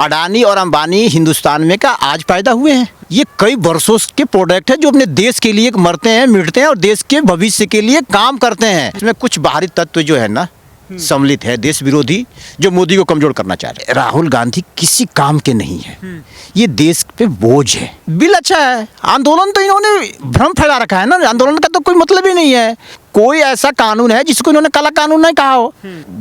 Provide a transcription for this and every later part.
अडानी और अंबानी हिंदुस्तान में का आज पैदा हुए हैं। ये कई वर्षों के प्रोडक्ट है जो अपने देश के लिए मरते हैं, मिटते हैं और देश के भविष्य के लिए काम करते हैं। इसमें कुछ बाहरी तत्व जो है ना सम्मिलित है, देश विरोधी, जो मोदी को कमजोर करना चाह रहे हैं। राहुल गांधी किसी काम के नहीं है, ये देश पे बोझ है। बिल अच्छा है, आंदोलन तो इन्होंने भ्रम फैला रखा है ना, आंदोलन का तो कोई मतलब ही नहीं है। कोई ऐसा कानून है जिसको इन्होंने काला कानून नहीं कहा हो।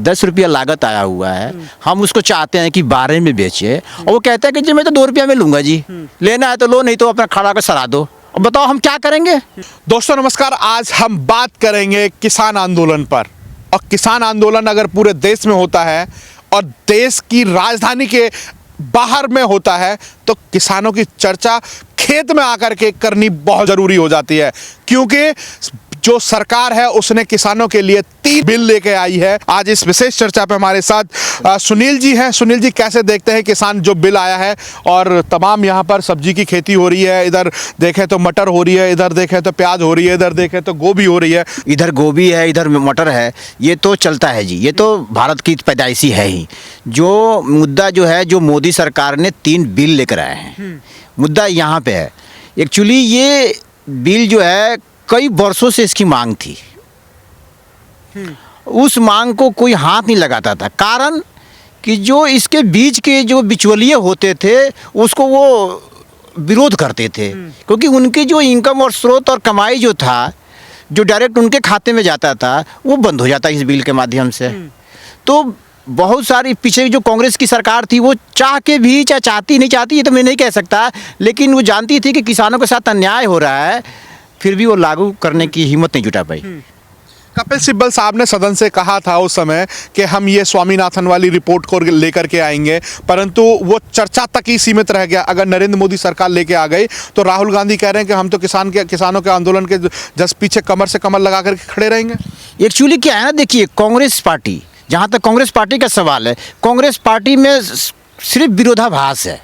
10 रुपया लागत आया हुआ है, हम उसको चाहते हैं कि 12 में बेचे और वो कहता है कि जी मैं तो 2 रुपया में लूंगा जी, लेना है तो लो, नहीं तो अपना खड़ा कर सरा दो। अब बताओ हम क्या करेंगे। दोस्तों नमस्कार, आज हम बात करेंगे किसान आंदोलन पर। और किसान आंदोलन अगर पूरे देश में होता है और देश की राजधानी के बाहर में होता है तो किसानों की चर्चा खेत में आकर के करनी बहुत जरूरी हो जाती है, क्योंकि जो सरकार है उसने किसानों के लिए 3 बिल लेके आई है। आज इस विशेष चर्चा पे हमारे साथ सुनील जी हैं। सुनील जी, कैसे देखते हैं किसान जो बिल आया है और तमाम यहाँ पर सब्जी की खेती हो रही है, इधर देखें तो मटर हो रही है, इधर देखें तो प्याज हो रही है, इधर देखें तो गोभी हो रही है, इधर गोभी है, इधर मटर है, ये तो चलता है जी, ये तो भारत की पैदाइशी है ही। जो मुद्दा जो है, जो मोदी सरकार ने 3 बिल लेकर आए हैं, मुद्दा यहाँ पे है। एक्चुअली ये बिल जो है कई वर्षों से इसकी मांग थी, उस मांग को कोई हाथ नहीं लगाता था। कारण कि जो इसके बीच के जो बिचौलिए होते थे उसको वो विरोध करते थे, क्योंकि उनकी जो इनकम और स्रोत और कमाई जो था, जो डायरेक्ट उनके खाते में जाता था, वो बंद हो जाता इस बिल के माध्यम से। तो बहुत सारी पीछे जो कांग्रेस की सरकार थी वो चाह के भी, चाहे चाहती नहीं चाहती ये तो मैं नहीं कह सकता, लेकिन वो जानती थी कि किसानों के साथ अन्याय हो रहा है, फिर भी वो लागू करने की हिम्मत नहीं जुटा पाई। कपिल सिब्बल साहब ने सदन से कहा था उस समय कि हम ये स्वामीनाथन वाली रिपोर्ट को लेकर के आएंगे, परंतु वो चर्चा तक ही सीमित रह गया। अगर नरेंद्र मोदी सरकार लेके आ गई तो राहुल गांधी कह रहे हैं कि हम तो किसानों के आंदोलन के जस्ट पीछे कमर से कमर लगा करके खड़े रहेंगे। एक्चुअली क्या है ना, देखिए कांग्रेस पार्टी, जहाँ तक कांग्रेस पार्टी का सवाल है, कांग्रेस पार्टी में सिर्फ विरोधाभास है,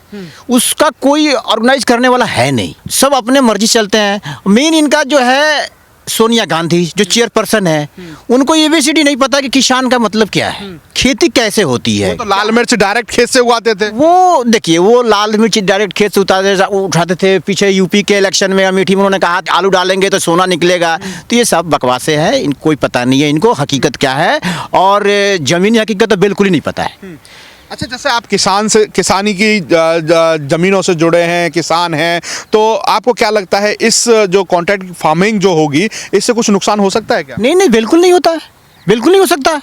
उसका कोई ऑर्गेनाइज करने वाला है नहीं, सब अपने मर्जी चलते हैं। मेन इनका जो है सोनिया गांधी जो चेयरपर्सन है, उनको ABCD नहीं पता कि किसान का मतलब क्या है, खेती कैसे होती है। वो तो लाल मिर्च डायरेक्ट खेत से उगाते थे। वो देखिए, वो लाल मिर्च डायरेक्ट खेत से उठाते थे। पीछे यूपी के इलेक्शन में अमेठी में उन्होंने कहा आलू डालेंगे तो सोना निकलेगा। तो ये सब बकवासे हैं, इनको कोई पता नहीं है इनको हकीकत क्या है, और जमीनी हकीकत तो बिल्कुल ही नहीं पता है। अच्छा, जैसे आप किसानी की ज़मीनों से जुड़े हैं, किसान हैं, तो आपको क्या लगता है इस जो कॉन्ट्रैक्ट फार्मिंग जो होगी इससे कुछ नुकसान हो सकता है क्या? नहीं नहीं, बिल्कुल नहीं होता है, बिल्कुल नहीं हो सकता।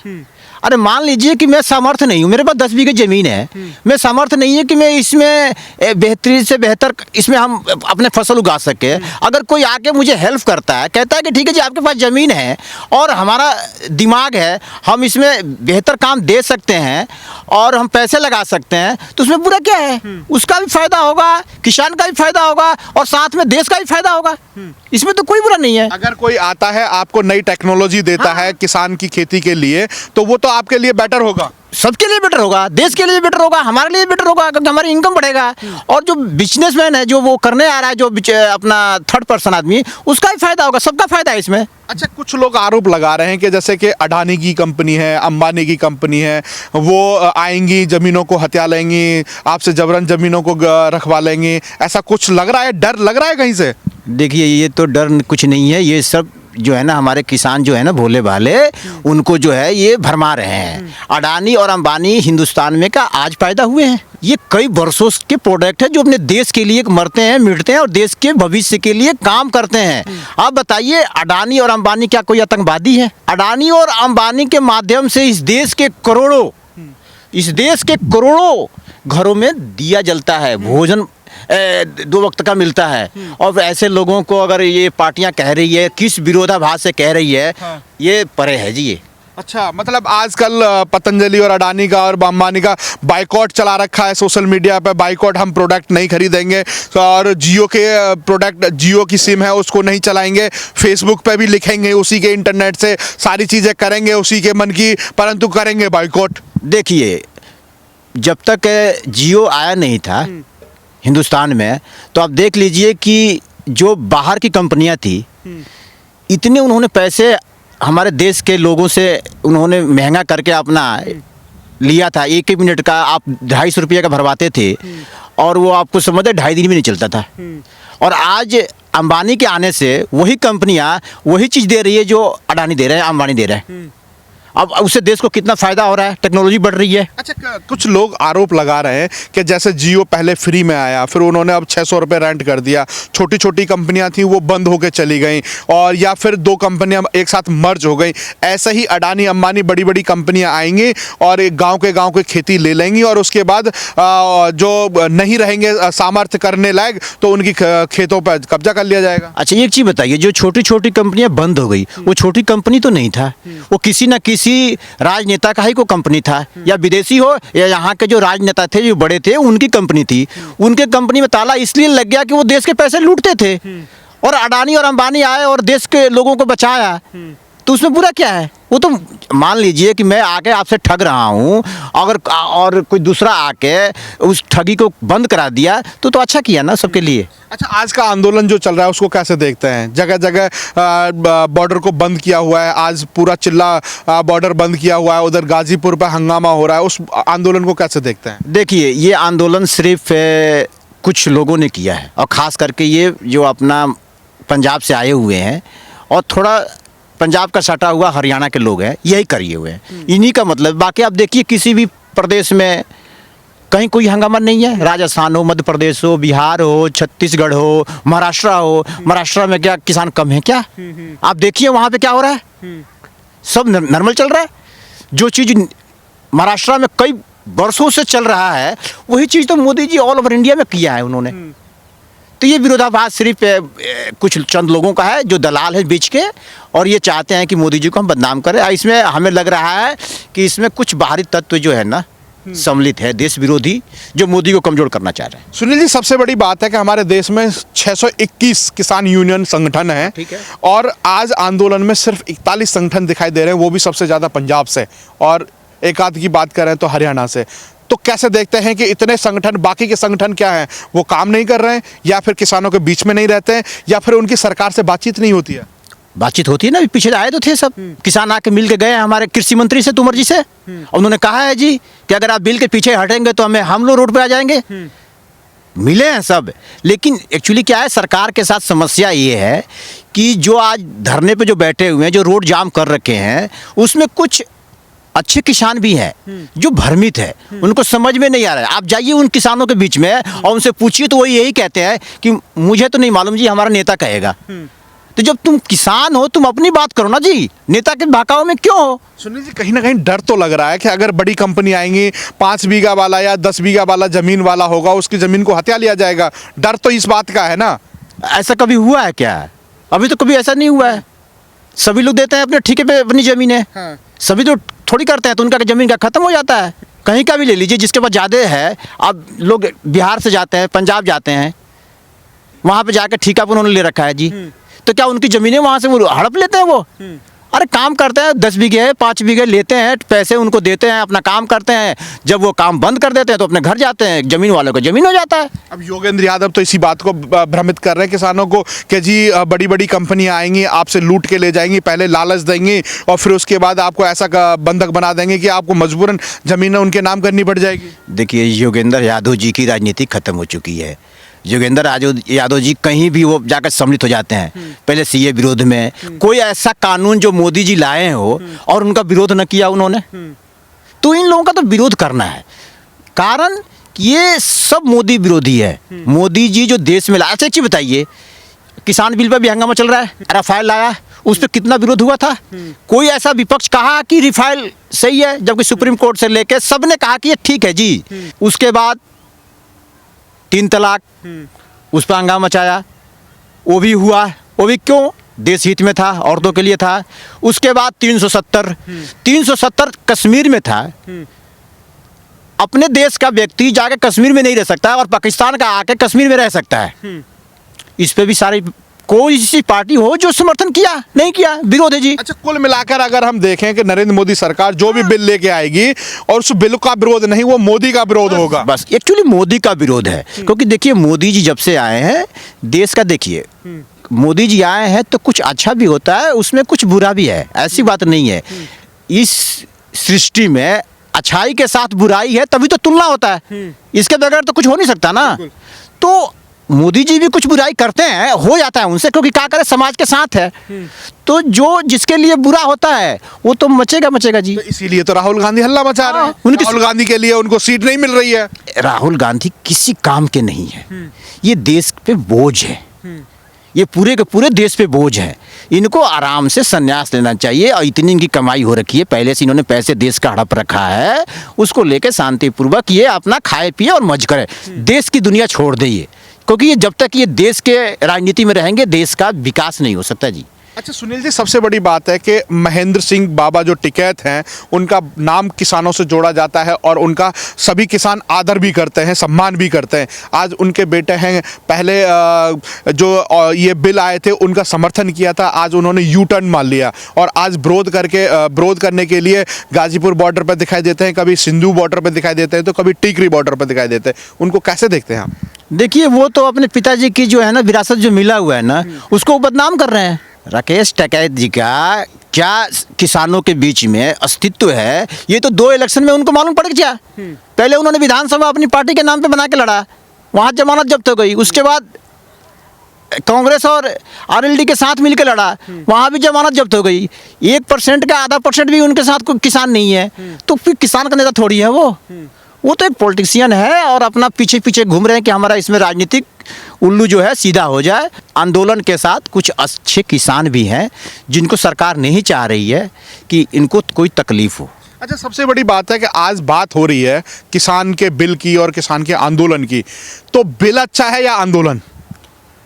अरे मान लीजिए कि मैं सामर्थ्य नहीं हूँ, मेरे पास 10 बीघे ज़मीन है, मैं सामर्थ्य नहीं है कि मैं इसमें बेहतरीन से बेहतर इसमें हम अपने फसल उगा सके। अगर कोई आके मुझे हेल्प करता है, कहता है कि ठीक है जी आपके पास ज़मीन है और हमारा दिमाग है, हम इसमें बेहतर काम दे सकते हैं और हम पैसे लगा सकते हैं, तो उसमें बुरा क्या है? उसका भी फायदा होगा, किसान का भी फायदा होगा और साथ में देश का भी फायदा होगा, इसमें तो कोई बुरा नहीं है। अगर कोई आता है आपको नई टेक्नोलॉजी देता है किसान की खेती के लिए, तो वो तो आपके लिए बेटर होगा, सबके लिए बेटर होगा, देश के लिए बेटर होगा, हमारे लिए बेटर होगा, क्योंकि हमारी इनकम बढ़ेगा। और जो बिजनेसमैन है, जो वो करने आ रहा है, जो अपना थर्ड पर्सन आदमी, उसका भी फायदा होगा, सबका फायदा है इसमें। अच्छा, कुछ लोग आरोप लगा रहे हैं कि जैसे कि अडानी की कंपनी है, अंबानी की कंपनी है, वो आएंगी, ज़मीनों को हत्या लेंगी, आपसे जबरन ज़मीनों को रखवा लेंगी, ऐसा कुछ लग रहा है, डर लग रहा है कहीं से? देखिए, ये तो डर कुछ नहीं है, ये सब जो है ना हमारे किसान जो है ना भोले भाले, उनको जो है ये भरमा रहे हैं। अडानी और अंबानी हिंदुस्तान में का आज पैदा हुए हैं, ये कई वर्षों के प्रोडक्ट है जो अपने देश के लिए मरते हैं, मिटते हैं और देश के भविष्य के लिए काम करते हैं। आप बताइए, अडानी और अंबानी क्या कोई आतंकवादी है? अडानी और अंबानी के माध्यम से इस देश के करोड़ों घरों में दिया जलता है, भोजन 2 वक्त का मिलता है। और ऐसे लोगों को अगर ये पार्टियां कह रही है, किस विरोधाभास से कह रही है, ये परे है जी ये। अच्छा, मतलब आजकल पतंजलि और अडानी का और अंबानी का बाइकॉट चला रखा है सोशल मीडिया पे, बाइकॉट, हम प्रोडक्ट नहीं खरीदेंगे, और जियो के प्रोडक्ट, जियो की सिम है उसको नहीं चलाएंगे, फेसबुक पे भी लिखेंगे उसी के इंटरनेट से, सारी चीज़ें करेंगे उसी के मन की, परंतु करेंगे बाइकॉट। देखिए, जब तक जियो आया नहीं था हिंदुस्तान में, तो आप देख लीजिए कि जो बाहर की कंपनियां थी, इतने उन्होंने पैसे हमारे देश के लोगों से उन्होंने महंगा करके अपना लिया था, एक एक मिनट का आप 250 रुपये का भरवाते थे और वो आपको समझे 2.5 दिन भी नहीं चलता था। और आज अंबानी के आने से वही कंपनियां वही चीज़ दे रही है जो अडानी दे रहे हैं, अंबानी दे रहे हैं। अब उससे देश को कितना फ़ायदा हो रहा है, टेक्नोलॉजी बढ़ रही है। अच्छा, कुछ लोग आरोप लगा रहे हैं कि जैसे जियो पहले फ्री में आया, फिर उन्होंने अब 600 रुपये रेंट कर दिया, छोटी छोटी कंपनियां थी वो बंद होकर चली गई, और या फिर दो कंपनियां एक साथ मर्ज हो गई। ऐसे ही अडानी अंबानी बड़ी बड़ी कंपनियां आएंगी और एक गांव के खेती ले लेंगी, और उसके बाद जो नहीं रहेंगे सामर्थ्य करने लायक तो उनकी खेतों पर कब्जा कर लिया जाएगा। अच्छा, एक चीज़ बताइए, जो छोटी छोटी कंपनियां बंद हो गई, वो छोटी कंपनी तो नहीं था, वो किसी न किसी राजनेता का ही को कंपनी था, या विदेशी हो या यहाँ के जो राजनेता थे जो बड़े थे उनकी कंपनी थी। उनके कंपनी में ताला इसलिए लग गया कि वो देश के पैसे लूटते थे, और अडानी और अंबानी आए और देश के लोगों को बचाया, तो उसमें बुरा क्या है? वो तो मान लीजिए कि मैं आके आपसे ठग रहा हूँ, अगर और कोई दूसरा आके उस ठगी को बंद करा दिया तो अच्छा किया ना सबके लिए। अच्छा, आज का आंदोलन जो चल रहा है उसको कैसे देखते हैं? जगह जगह बॉर्डर को बंद किया हुआ है, आज पूरा चिल्ला बॉर्डर बंद किया हुआ है, उधर गाजीपुर पर हंगामा हो रहा है, उस आंदोलन को कैसे देखते हैं? देखिए, ये आंदोलन सिर्फ कुछ लोगों ने किया है, और ख़ास करके ये जो अपना पंजाब से आए हुए हैं और थोड़ा पंजाब का सटा हुआ हरियाणा के लोग हैं, यही करिए हुए हैं, इन्हीं का मतलब। बाकी आप देखिए किसी भी प्रदेश में कहीं कोई हंगामा नहीं है, राजस्थान हो, मध्य प्रदेश हो, बिहार हो, छत्तीसगढ़ हो, महाराष्ट्र हो। महाराष्ट्र में क्या किसान कम है क्या? आप देखिए वहाँ पे क्या हो रहा है, सब नॉर्मल चल रहा है। जो चीज़ महाराष्ट्र में कई वर्षों से चल रहा है वही चीज़ तो Modi ji all over India में किया है उन्होंने। तो ये विरोधाभास सिर्फ कुछ चंद लोगों का है जो दलाल है बीच के, और ये चाहते हैं कि मोदी जी को हम बदनाम करें। इसमें हमें लग रहा है कि इसमें कुछ बाहरी तत्व जो है ना सम्मिलित है, देश विरोधी, जो मोदी को कमजोर करना चाह रहे हैं। सुनील जी, सबसे बड़ी बात है कि हमारे देश में 621 किसान यूनियन संगठन है, ठीक है। और आज आंदोलन में सिर्फ 41 संगठन दिखाई दे रहे हैं, वो भी सबसे ज़्यादा पंजाब से, और एक आध की बात करें तो हरियाणा से। तो कैसे देखते हैं कि इतने संगठन, बाकी के संगठन क्या हैं, वो काम नहीं कर रहे हैं, या फिर किसानों के बीच में नहीं रहते हैं, या फिर उनकी सरकार से बातचीत नहीं होती है? बातचीत होती है ना, पीछे आए तो थे सब किसान, आके मिल के गए हमारे कृषि मंत्री से, तोमर जी से, उन्होंने कहा है जी कि अगर आप बिल के पीछे हटेंगे तो हम लोग रोड पे आ जाएंगे। मिले हैं सब। लेकिन एक्चुअली क्या है, सरकार के साथ समस्या ये है कि जो आज धरने पे जो बैठे हुए हैं, जो रोड जाम कर रखे हैं, उसमें कुछ अच्छे किसान भी हैं जो भ्रमित है, उनको समझ में नहीं आ रहा है। आप जाइए उन किसानों के बीच में और उनसे पूछिए तो वो यही कहते हैं कि मुझे तो नहीं मालूम जी, हमारा नेता कहेगा। तो जब तुम किसान हो तुम अपनी बात करो ना जी, नेता के बहकावे में क्यों हो? सुनील जी, कहीं ना कहीं डर तो लग रहा है कि अगर बड़ी कंपनी आएंगी, 5 बीघा वाला या 10 बीघा वाला जमीन वाला होगा, उसकी जमीन को हत्या लिया जाएगा। डर तो इस बात का है ना। ऐसा कभी हुआ है क्या? अभी तो कभी ऐसा नहीं हुआ है। सभी लोग देते हैं अपने ठेके पे अपनी जमीनें। हाँ। सभी तो थोड़ी करते हैं, तो उनका जमीन का खत्म हो जाता है। कहीं का भी ले लीजिए, जिसके पास ज़्यादा है, अब लोग बिहार से जाते हैं, पंजाब जाते हैं, वहाँ पे जाकर ठेका पर उन्होंने ले रखा है जी, तो क्या उनकी ज़मीनें वहाँ से वो हड़प लेते हैं? वो अरे काम करते हैं, 10 बीघे 5 बीघे लेते हैं, पैसे उनको देते हैं, अपना काम करते हैं। जब वो काम बंद कर देते हैं तो अपने घर जाते हैं, जमीन वालों को जमीन हो जाता है। अब योगेंद्र यादव तो इसी बात को भ्रमित कर रहे हैं किसानों को कि जी बड़ी बड़ी कंपनियां आएंगी, आपसे लूट के ले जाएंगी, पहले लालच देंगी और फिर उसके बाद आपको ऐसा बंधक बना देंगे कि आपको मजबूरन जमीनें उनके नाम करनी पड़ जाएगी। देखिए, योगेंद्र यादव जी की राजनीति खत्म हो चुकी है। योगेंद्र यादव जी कहीं भी वो जाकर सम्मिलित हो जाते हैं। पहले सीए विरोध में, कोई ऐसा कानून जो मोदी जी लाए हो और उनका विरोध न किया उन्होंने, तो इन लोगों का तो विरोध करना है। कारण ये सब मोदी विरोधी है। मोदी जी जो देश में लाया, अच्छा एक चीज बताइए, किसान बिल पर भी हंगामा चल रहा है, राफेल लाया, उस पर कितना विरोध हुआ था? कोई ऐसा विपक्ष कहा कि राफेल सही है, जबकि सुप्रीम कोर्ट से लेके सबने कहा कि ये ठीक है जी। उसके बाद 3 तलाक, उस पर हंगामा मचाया, वो भी हुआ। वो भी क्यों? देश हित में था, औरतों के लिए था। उसके बाद 370 कश्मीर में था। अपने देश का व्यक्ति जाके कश्मीर में नहीं रह सकता और पाकिस्तान का आके कश्मीर में रह सकता है। इस पे भी सारी कोई सी पार्टी हो जो समर्थन किया? नहीं किया, विरोध है जी। अच्छा, कुल मिलाकर अगर हम देखें कि नरेंद्र मोदी सरकार जो भी बिल लेके आएगी और उस बिल का विरोध नहीं, वो मोदी का विरोध होगा। बस एक्चुअली मोदी का विरोध है, क्योंकि देखिए मोदी जी जब से आए हैं देश का, देखिए मोदी जी आए हैं तो कुछ अच्छा भी होता है, उसमें कुछ बुरा भी है, ऐसी बात नहीं है। इस सृष्टि में अच्छाई के साथ बुराई है तभी तो तुलना होता है, इसके बगैर तो कुछ हो नहीं सकता ना। तो मोदी जी भी कुछ बुराई करते हैं, हो जाता है उनसे, क्योंकि क्या करे, समाज के साथ है। तो जो जिसके लिए बुरा होता है वो तो मचेगा मचेगा जी। तो इसीलिए तो राहुल गांधी हल्ला मचा रहे हैं। उनकी राहुल गांधी के लिए उनको सीट नहीं मिल रही है। राहुल गांधी किसी काम के नहीं है, ये देश पे बोझ है, ये पूरे के पूरे देश पे बोझ है। इनको आराम से संन्यास लेना चाहिए। और इतनी इनकी कमाई हो रखी है, पहले से इन्होंने पैसे देश का हड़प रखा है, उसको लेके शांतिपूर्वक ये अपना खाए पिए और मौज करे, देश की दुनिया छोड़ दे ये, क्योंकि ये जब तक ये देश के राजनीति में रहेंगे देश का विकास नहीं हो सकता जी। अच्छा सुनील जी, सबसे बड़ी बात है कि महेंद्र सिंह बाबा जो टिकैत हैं, उनका नाम किसानों से जोड़ा जाता है और उनका सभी किसान आदर भी करते हैं, सम्मान भी करते हैं। आज उनके बेटे हैं, पहले जो ये बिल आए थे उनका समर्थन किया था, आज उन्होंने यू टर्न मार लिया और आज विरोध करने के लिए गाजीपुर बॉर्डर पर दिखाई देते हैं, कभी सिंधु बॉर्डर पर दिखाई देते हैं, तो कभी टीकरी बॉर्डर पर दिखाई देते हैं। उनको कैसे देखते हैं आप? देखिए, वो तो अपने पिताजी की जो है ना विरासत जो मिला हुआ है ना, उसको बदनाम कर रहे हैं। राकेश टिकैत जी का क्या किसानों के बीच में अस्तित्व है, ये तो 2 इलेक्शन में उनको मालूम पड़ गया। पहले उन्होंने विधानसभा अपनी पार्टी के नाम पे बना के लड़ा, वहाँ जमानत जब्त हो गई। उसके बाद कांग्रेस और आरएलडी के साथ मिलकर लड़ा, वहाँ भी जमानत जब्त हो गई। 1% का आधा % भी उनके साथ कोई किसान नहीं है, तो फिर किसान का नेता थोड़ी है वो तो एक पॉलिटिशियन है और अपना पीछे पीछे घूम रहे हैं कि हमारा इसमें राजनीतिक उल्लू जो है सीधा हो जाए। आंदोलन के साथ कुछ अच्छे किसान भी हैं जिनको सरकार नहीं चाह रही है कि इनको कोई तकलीफ हो। अच्छा, सबसे बड़ी बात है कि आज बात हो रही है किसान के बिल की और किसान के आंदोलन की, तो बिल अच्छा है या आंदोलन?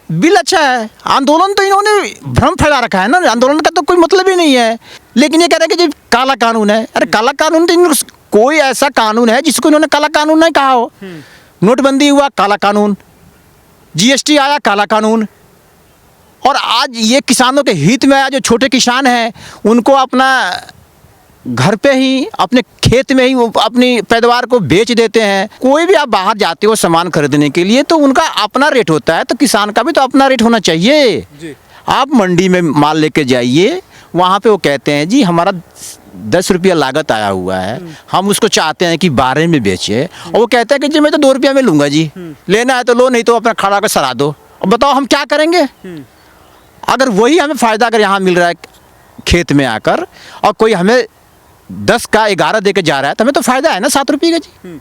बिल अच्छा है, आंदोलन तो इन्होंने भ्रम फैला रखा है ना, आंदोलन का तो कोई मतलब ही नहीं है। लेकिन ये कह रहे हैं कि जी काला कानून है, अरे काला कानून तो कोई ऐसा कानून है जिसको इन्होंने काला कानून नहीं कहा हो। नोटबंदी हुआ, काला कानून, जीएसटी आया, काला कानून। और आज ये किसानों के हित में आया, जो छोटे किसान हैं उनको अपना घर पे ही अपने खेत में ही वो अपनी पैदावार को बेच देते हैं। कोई भी आप बाहर जाते हो सामान खरीदने के लिए तो उनका अपना रेट होता है, तो किसान का भी तो अपना रेट होना चाहिए जी। आप मंडी में माल लेके जाइए, वहाँ पे वो कहते हैं जी हमारा 10 रुपया लागत आया हुआ है, हम उसको चाहते हैं कि 12 में बेचे, और वो कहते हैं कि जी मैं तो 2 रुपया में लूँगा जी, लेना है तो लो, नहीं तो अपना खड़ा कर सरा दो। अब बताओ हम क्या करेंगे? अगर वही हमें फ़ायदा अगर यहाँ मिल रहा है खेत में आकर, और कोई हमें 10 का 11 दे के जा रहा है, तो हमें तो फ़ायदा है ना 7 रुपये का जी।